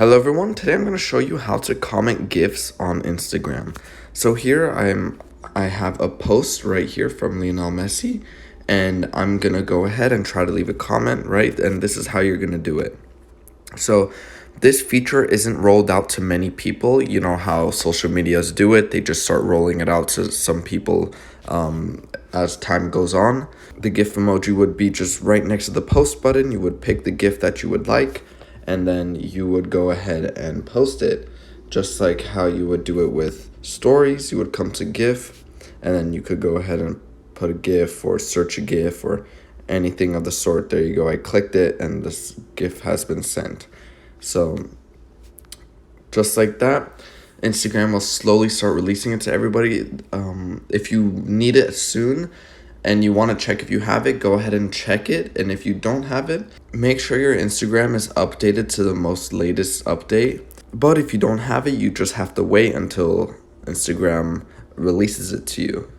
Hello everyone, today I'm going to show you how to comment GIFs on Instagram. So here I have a post right here from Lionel Messi, and I'm going to go ahead and try to leave a comment, right? And this is how you're going to do it. So this feature isn't rolled out to many people. You know how social medias do it. They just start rolling it out to some people as time goes on. The GIF emoji would be just right next to the post button. You would pick the GIF that you would like, and then you would go ahead and post it. Just like how you would do it with stories, you would come to GIF, and then you could go ahead and put a GIF or search a GIF or anything of the sort. There you go. I clicked it and this GIF has been sent. So just like that, Instagram will slowly start releasing it to everybody. If you need it soon and you want to check if you have it, go ahead and check it. And if you don't have it, make sure your Instagram is updated to the most latest update. But if you don't have it, you just have to wait until Instagram releases it to you.